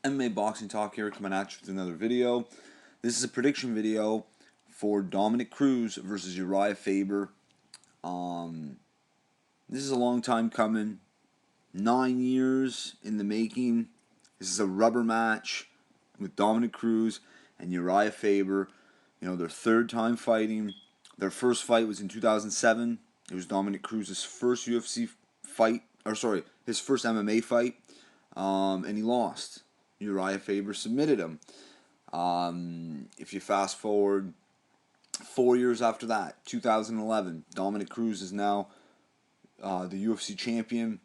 MMA Boxing Talk here, coming at you with another video. This is a prediction video for Dominick Cruz versus Urijah Faber. This is a long time coming. 9 years in the making. This is a rubber match with Dominick Cruz and Urijah Faber. You know, their third time fighting. Their first fight was in 2007. It was Dominick Cruz's first UFC fight, his first MMA fight, and he lost. Urijah Faber submitted him. If you fast forward 4 years after that, 2011, Dominick Cruz is now the UFC champion.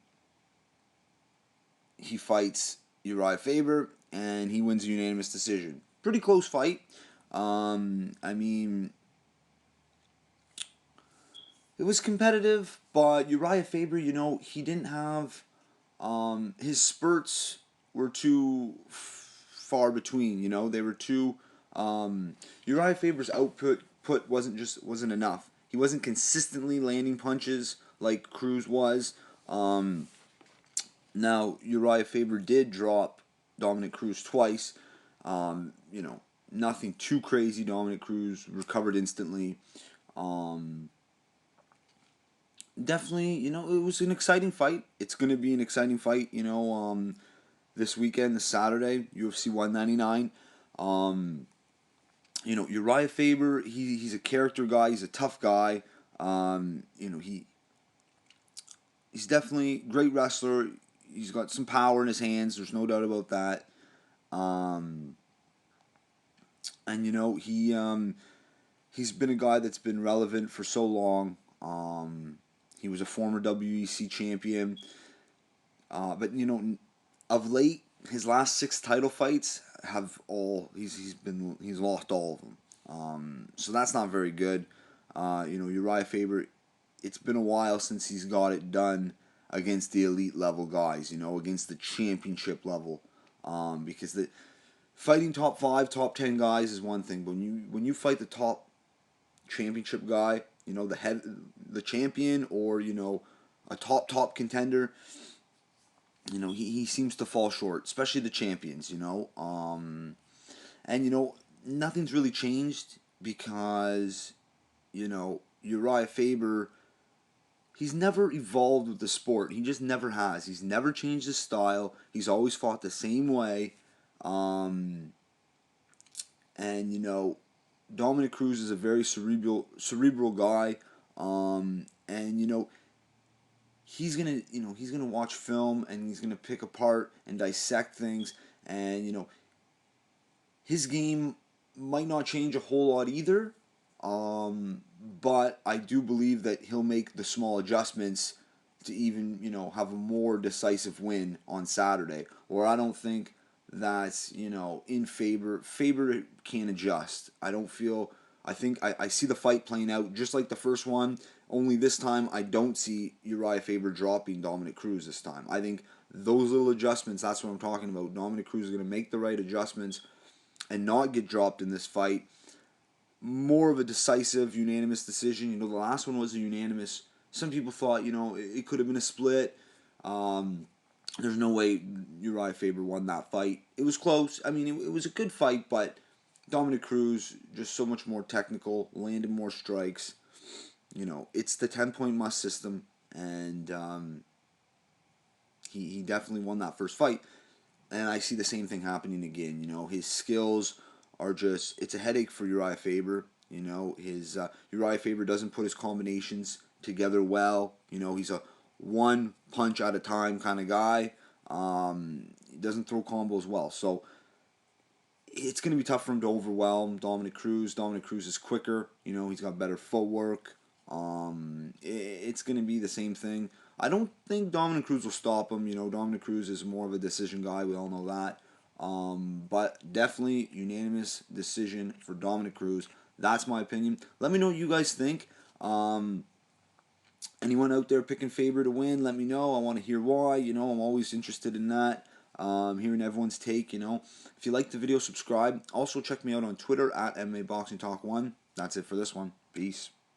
He fights Urijah Faber, and he wins a unanimous decision. Pretty close fight. I mean, it was competitive, but Urijah Faber, you know, he didn't have his spurts were too far between. You know, they were too. Urijah Faber's output wasn't enough. He wasn't consistently landing punches like Cruz was. Now Urijah Faber did drop Dominick Cruz twice. You know, nothing too crazy. Dominick Cruz recovered instantly. Definitely, you know, it was an exciting fight. It's going to be an exciting fight, you know, this weekend, this Saturday, UFC 199. You know, Urijah Faber, he's a character guy. He's a tough guy. You know, he's definitely a great wrestler. He's got some power in his hands. There's no doubt about that. And you know, he's been a guy that's been relevant for so long. He was a former WEC champion. But you know, of late, his last 6 title fights have all he's lost all of them. So that's not very good. You know, Urijah Faber, it's been a while since he's got it done against the elite level guys, you know, against the championship level. Because the fighting top 5, top 10 guys is one thing, but when you fight the top championship guy, you know, the champion, or you know, a top contender, you know, he seems to fall short, especially the champions, you know. And you know, nothing's really changed because, you know, Urijah Faber, he's never evolved with the sport. He just never has. He's never changed his style. He's always fought the same way. And you know, Dominick Cruz is a very cerebral guy. And you know, he's gonna watch film, and he's gonna pick apart and dissect things. And you know, his game might not change a whole lot either. But I do believe that he'll make the small adjustments to even, you know, have a more decisive win on Saturday. Or I don't think that's, you know, in Faber. Faber can adjust. I think I see the fight playing out just like the first one. Only this time I don't see Urijah Faber dropping Dominick Cruz this time. I think those little adjustments, that's what I'm talking about. Dominick Cruz is going to make the right adjustments and not get dropped in this fight. More of a decisive, unanimous decision. You know, the last one was a unanimous. Some people thought, you know, it could have been a split. There's no way Urijah Faber won that fight. It was close. I mean, it was a good fight, but Dominick Cruz just so much more technical, landed more strikes. You know, it's the 10-point must system, and he definitely won that first fight. And I see the same thing happening again. You know, his skills are just, it's a headache for Urijah Faber. You know, Urijah Faber doesn't put his combinations together well. You know, he's a one punch at a time kind of guy. He doesn't throw combos well. So it's going to be tough for him to overwhelm Dominick Cruz. Dominick Cruz is quicker. You know, he's got better footwork. It's going to be the same thing. I don't think Dominick Cruz will stop him. You know, Dominick Cruz is more of a decision guy. We all know that. But definitely unanimous decision for Dominick Cruz. That's my opinion. Let me know what you guys think. Anyone out there picking Faber to win, let me know. I want to hear why. You know, I'm always interested in that. Hearing everyone's take, you know. If you like the video, subscribe. Also, check me out on Twitter at MMA Boxing Talk 1. That's it for this one. Peace.